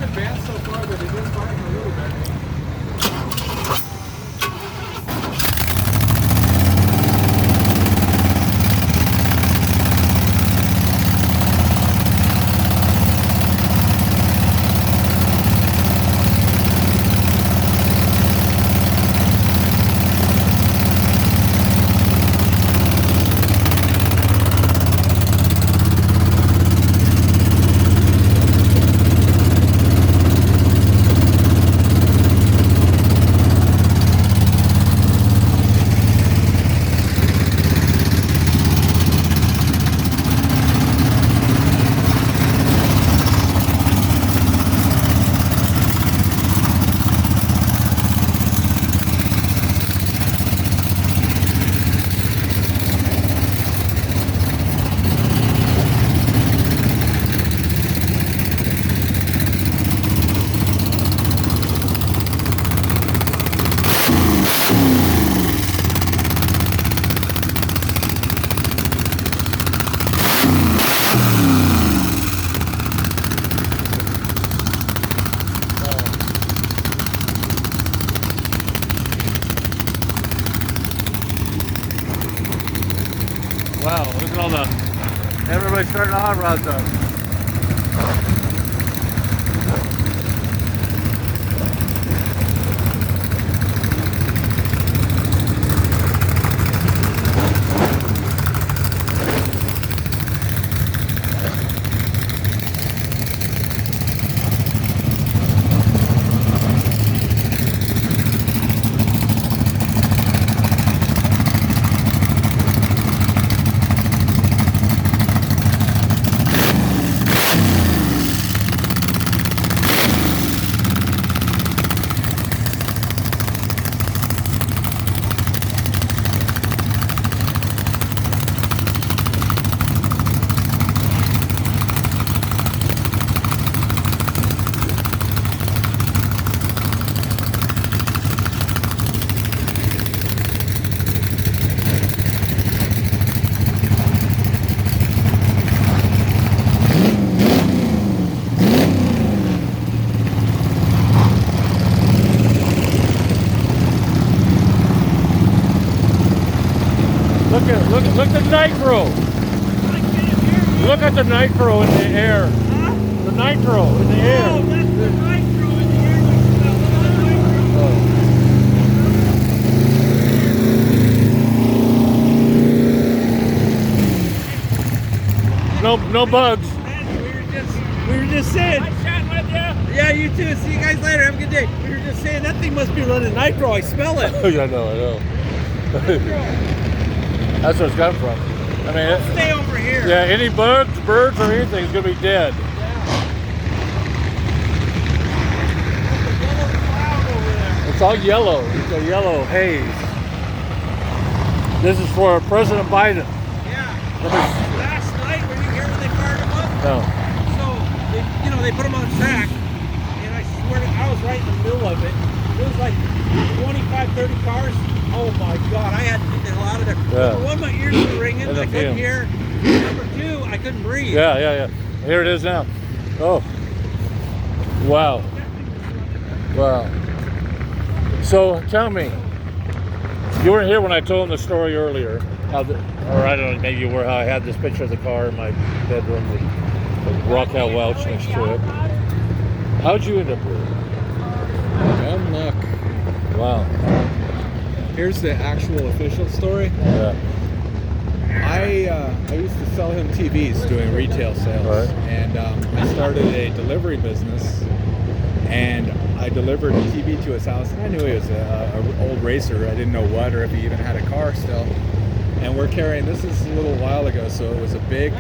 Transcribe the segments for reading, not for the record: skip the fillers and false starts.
advanced so far, but it is fighting a little bit. Wow, look at all the, everybody's starting the hot rods up. Look at the nitro. Look at the nitro in the air. Huh? The nitro in the air. Oh, that's the nitro in the air. No bugs. We were just saying. Nice chatting with you. Yeah, you too. See you guys later. Have a good day. We were just saying that thing must be running nitro. I smell it. Oh, yeah, I know. That's where it's coming from. I mean, Stay over here. yeah, any bugs, birds, or anything is going to be dead. It's all yellow. It's a yellow haze. This is for President Biden. Yeah. Last night, were you here when they fired him up? No. So, they put him on track, and I swear to I was right in the middle of it. It was like 25, 30 cars. Oh my God, I had to get the hell out of there. Yeah. Number one, my ears were ringing, I couldn't hear. Number two, I couldn't breathe. Yeah. Here it is now. Oh. Wow. So tell me, you weren't here when I told the story earlier. Or I don't know, maybe you were, how I had this picture of the car in my bedroom with Rockout Welch next to it. How'd you end up here? Dumb luck. Wow. Here's the actual official story. Yeah. I used to sell him TVs doing retail sales, Right. and I started a delivery business, and I delivered a TV to his house, and I knew he was an old racer. I didn't know what, or if he even had a car still. And we're carrying, this is a little while ago, so it was a big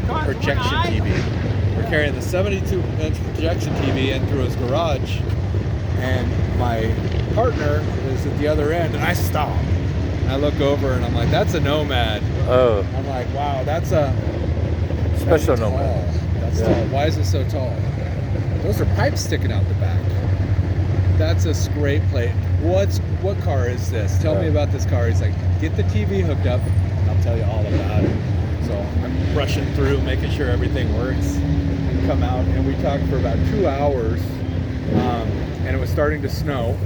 projection TV. We're carrying the 72-inch projection TV in through his garage, and my partner is at the other end, and I stop. I look over and I'm like, that's a Nomad. Oh. I'm like, wow, that's a Special tall. Nomad. That's Yeah. tall. Why is it so tall? Those are pipes sticking out the back. That's a scrape plate. What car is this? Tell me about this car. He's like, get the TV hooked up, and I'll tell you all about it. So I'm rushing through, making sure everything works. come out, and we talked for about 2 hours, and it was starting to snow.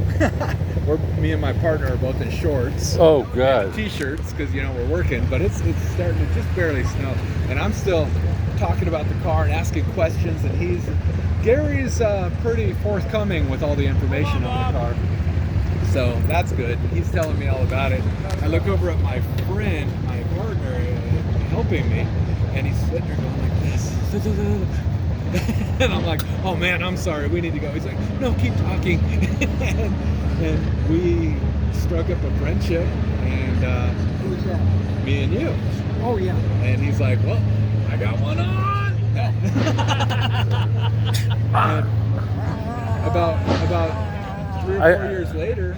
Me and my partner are both in shorts. Oh God. T-shirts, because we're working, but it's starting to just barely snow, and I'm still talking about the car and asking questions, and Gary's pretty forthcoming with all the information on the car. So that's good. He's telling me all about it. I look over at my friend, my partner, helping me, and he's sitting there going like this. And I'm like, oh man, I'm sorry, we need to go. He's like, no, keep talking. and we struck up a friendship, and Who's that? me and you. Oh yeah. And he's like, well, I got one on. And about 3 or 4 years later,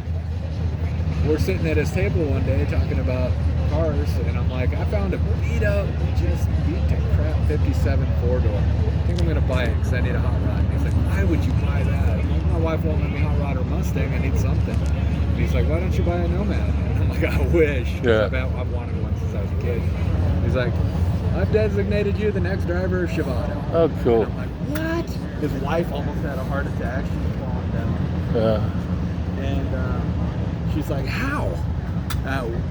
we're sitting at his table one day talking about cars, and I'm like, I found a beat up, just beat to crap 57 4-door. I think I'm gonna buy it because I need a hot rod. And he's like, why would you buy that? I'm like, my wife won't let me hot rod or Mustang. I need something. And he's like, why don't you buy a Nomad? And I'm like, I wish. Yeah. I've wanted one since I was a kid. He's like, I've designated you the next driver of CHEVADO. Oh, cool. And I'm like, what? His wife almost had a heart attack. She was falling down. Yeah. And she's like, how?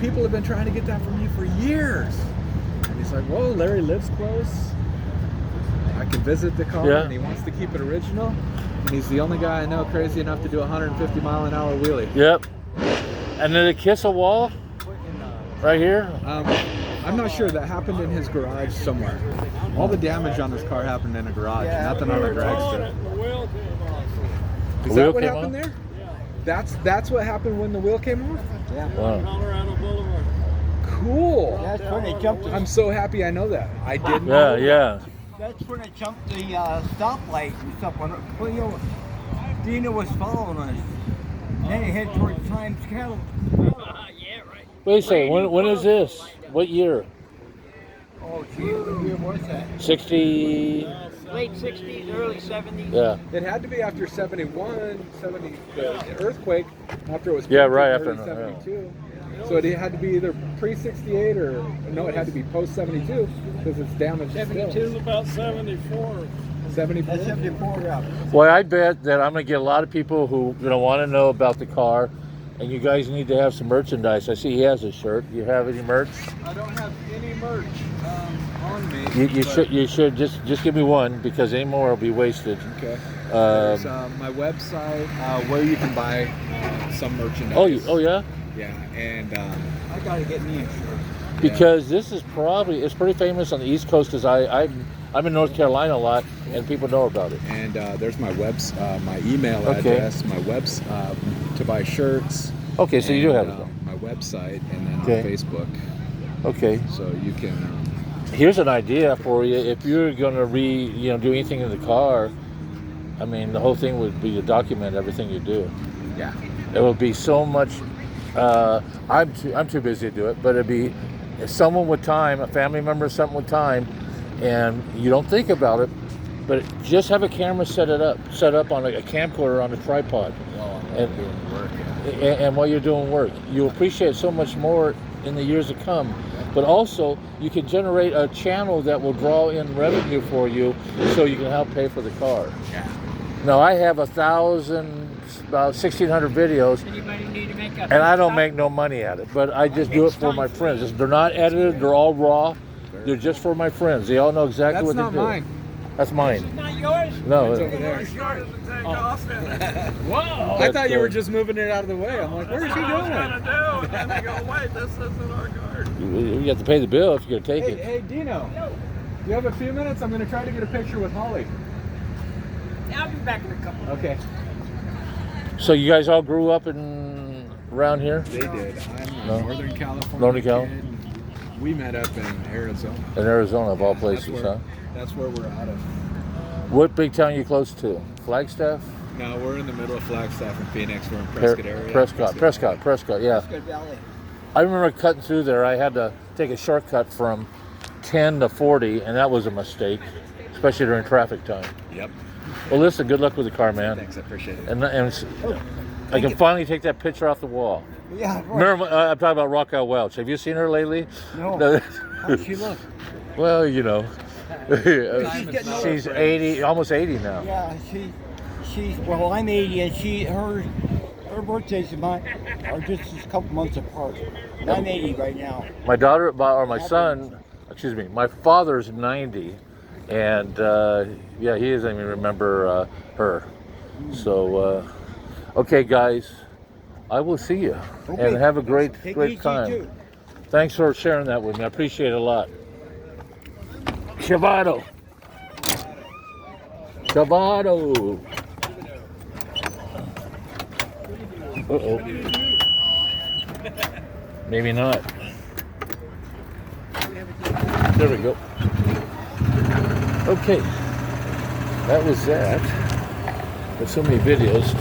People have been trying to get that from you for years. And he's like, well, Larry lives close. I can visit the car, Yeah. and he wants to keep it original. And he's the only guy I know crazy enough to do a 150 mile an hour wheelie. Yep. And did it kiss a wall? Right here? I'm not sure. That happened in his garage somewhere. All the damage on this car happened in a garage, nothing on a drag strip. Is The that wheel what came happened off? there? That's what happened when the wheel came off? Yeah. Wow. Cool. That's when they jumped. I'm so happy I know that. I didn't Yeah, know. yeah. That's when they jumped the stoplight and stuff. When Dino was following us. Then he head towards Times Cattle. Wait a second, when is this? What year? Oh, gee, what year was that? 60? Late 60s, early 70s. Yeah. It had to be after 71, 70, the earthquake, after it was Yeah, painted right in after, early 72. So it had to be either pre-68 or, no, it had to be post-72 because it's damaged 72 still. about 74. 74? That's 74, yeah. Well, I bet that I'm going to get a lot of people who want to know about the car, and you guys need to have some merchandise. I see he has a shirt. Do you have any merch? I don't have any merch on me. You should just give me one, because any more will be wasted. Okay. There's my website where you can buy some merchandise. Oh yeah? Yeah, and I gotta get me a shirt. Because this is it's pretty famous on the East Coast, because I'm in North Carolina a lot, and people know about it. And there's my my email address, my to buy shirts. Okay, so you do have it. My website, and then Okay. on Facebook. Okay. So you can. Here's an idea for you. If you're going to do anything in the car, I mean, the whole thing would be to document everything you do. Yeah. It would be so much. I'm too busy to do it, but it'd be someone with time, a family member, something with time, and you don't think about it, but just have a camera set up on a camcorder on a tripod, and Doing work. and while you're doing work, you'll appreciate so much more in the years to come. But also, you can generate a channel that will draw in revenue for you, so you can help pay for the car. Yeah. Now, I have about 1,600 videos, Anybody need to make a and I don't make no money at it, but I just do it for my friends. They're not edited, they're all raw. They're just for my friends. They all know exactly That's what not they do. mine. That's mine. Not yours? No. It's over there. Whoa! I thought you were just moving it out of the way. I'm like, where's he going? do. And they go, wait, this isn't our card. You have to pay the bill if you're going to take it. Hey, Dino. You have a few minutes? I'm going to try to get a picture with Holly. I'll be back in a couple. Okay. So you guys all grew up around here? They did. I'm No. a Northern California Northern Cal? kid. We met up in Arizona. In Arizona, of all places, huh? That's where we're out of. What big town are you close to? Flagstaff? No, we're in the middle of Flagstaff and Phoenix. We're in Prescott area. Prescott, yeah. Good Valley. I remember cutting through there. I had to take a shortcut from 10 to 40, and that was a mistake, especially during traffic time. Yep. Well, listen, good luck with the car, man. Thanks, I appreciate it. And I can finally take that picture off the wall. Yeah, right. Remember, I'm talking about Raquel Welch. Have you seen her lately? No. How does she look? Well, you know. She's 80, almost 80 now. Yeah, she's well, I'm 80, and her birthdays and mine are just a couple months apart. And I'm 80 right now. My daughter, or my son, excuse me, my father's 90, and yeah, he doesn't even remember her. So, okay, guys, I will see you, and have a great time. Too. Thanks for sharing that with me. I appreciate it a lot. CHEVADO. CHEVADO. Uh-oh. Maybe not. There we go. Okay. That was that. There's so many videos.